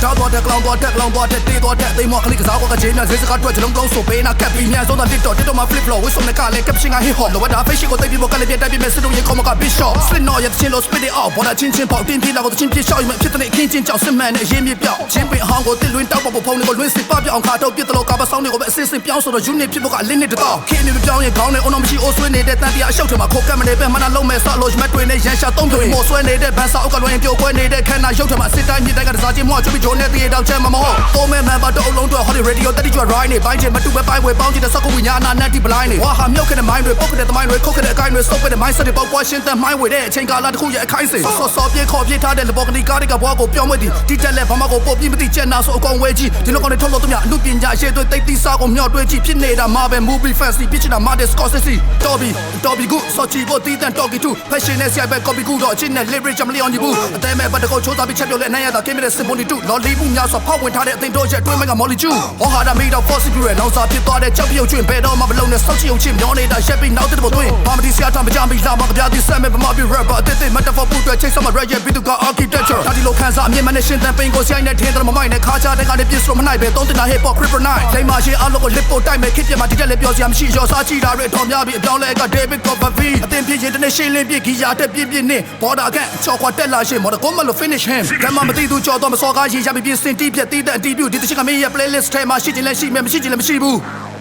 တောက်တော့တဲ့ကလောင်တော့တက်လောင်တော့တဲ့တေးတော့တဲ့သိမ်းမော့ခလိကစားကွာကချင်းများဈေးစကားတွေ့ကြလုံးလုံးဆိုပေးနာကပ်ပြီးများဆုံးတော့တစ်တော့မှာ flip flow ဝစ်ဆုံးနဲ့ကလည်းကပ်ရှင်က hip hop လောတာ face ကိုတိတ်ပြီးကလည်းပြတ်ပြီးမဲ့စလို့ရင်ခေါမက big shot slip တော့ရတဲ့ချင်းလို့ spit it out ဘောတာချင်းပေါက်တင်းပြီးလာကိုချင်းပြရှောက်ရင်ဖြစ်တဲ့ခင်းချင်းကြောက်စစ်မှန်နဲ့ရင်းမြပြောက်ချင်းပင်ဟောင်းကိုတစ်လွင်တောက်ပေါ်ဖုံးတွေကိုလွင်စစ်ပပြောင်းခါတော့ပြစ်တယ်လို့ကာပါဆောင်တွေကိုပဲအစစ်စစ်ပြောင်းဆိုတော့ unit ဖြစ်ဖို့ကအလင်းနဲ့တော့ခင်းနေပြောင်းရင်ခေါင်းနဲ့အုံတော့မရှိအိုးဆွေးနေတဲ့တန်တရားအရှောက်ထဲမှာခိုးကတ်မနေပဲမနာလုံးမဲ့ဆော့လို့မတ်တွေနဲ့ရန်ရှာသုံးတွေမော်ဆွဲနေတဲ့ဘန်စာအုပ်ကလွင်ပြိုကွဲနေတဲ့ခန္ဓာရုပ်ထဲမှာစစ်တိုင်းမြစ်တိုင်းကတစားချင်းမွားချပြီးဂျိုးနဲ့တရေတောက်ချမ်းမမဟုတ်ပုံမဲ့မှန်ပါတော့အလုံးတော့ Holly Radio တက်တိကျွတ် ride နေပိုင်းချင်မတူပဲပိုင်းဝဲပေါင်းချင်တဲ့စက်ကူဝိညာဏနဲ့တိ blind နေဝါဟာမြောက်ခဲ့တဲ့ mind တွေပုတ်ခဲ့တဲ့ mind တွေခုတ်ခဲ့တဲ့အကိုင်းတွေစုပ်ခဲ့တဲ့ mindset တွေပေါက်ပွားရှင်းတဲ့ mind ဝဲတဲ့အချိန်ကာလတစ်ခုရဲ့အခိုင်းစိစောပြေခေါ်ပြေးထားတဲ့လဘောကနီကားတွေကဘွားကိုပြောင်းမွေးသည်ဒီတက်လက်ဘာမှကိုပို့ပြီးမသိချက်နာဆိုအကောင်ဝဲကြီးဒီလိုကောင်တွေထုတ်လို့သူများအမှုပညာရှေ့တွေတိတ်တိစားကိုမြောက်တွေးကြည့်ဖြစ်နေတာမှာပဲ movie fancy ဖြစ်ချင်တာ Martin Scorsese Dobby good စောချီဖို့တီးတန် talkie too fashion နဲ့ CI ပဲ copy ကူတော့အချင်းနဲ့ lyric ကြမလျော်ညီဘူးအသေးမဲ့ဘတ်တကုတ်ချိုးသားပြီးချက်ပြောလဲနိုင်ရတာကင်းမဲ့ symphony 2လော်လီမှုများဆိုဖောက်ဝင်ထားတဲ့အသိတို့ရဲ့အတွင်းမဲ့က Molly Chu ဟောဟာတာမိတော့ force ပြရဲနောက်စားဖြစ်သွားတဲ့ချက်ပြုတ်ကျွင့်ဘဲတော့မှမလုံးနဲ့စောက်ချီအောင်ချင်းမျောနေတာရက်ပြီးနောက်တဲ့ဘုံသွင်းဘာမတီဆရာထားမကြမ်းပြီးလာမှာကြပြသည်ဆက်မဲ့ဗမာပြည် rapper အသေး metaphor ပူတွေ့ချိတ်ဆက်မှာ rap ရဲ့ပြီးသူက architecture ဒါဒီလိုခန်းစားအမြင်မနဲ့ရှင်းတန်ပိန်ကိုဆိုင်နဲ့ထင်းတယ်မမိုက်နဲ့ခါချတဲ့ကနေပြစ်စလို့မနိုင်ပဲသုံးတင်တာ hip hop kryptonite လိမ္မာရှင်းအလုပ်ကို lip ပို့တိုက်မဲ့ခစ်ပြမှာဒီတက်လည်းပြောစရာမရှိရောစားကြည့်တာတွေတော်များပြီးအပြောင်းလဲက David Copperfield အတင်ပြည့်ရင်တနေ့ရှင်းလင်းပြည့်ဂီယာတက်ပြည့်ပြည့်နဲ့ border ကန်ချော်ခွာတက်လာရှင်းမော်ဒကိုမလို့ finish him ကမ္မမသိသူကြော်တော့မစော်ကားရေးရပြီးပြင်းစင်တီးပြည့်တီးတဲ့အတီးပြူဒီတချင်ကမင်းရဲ့ playlist ထဲမှာရှိချင်လဲရှိမယ်မရှိချင်လဲမရှိဘူး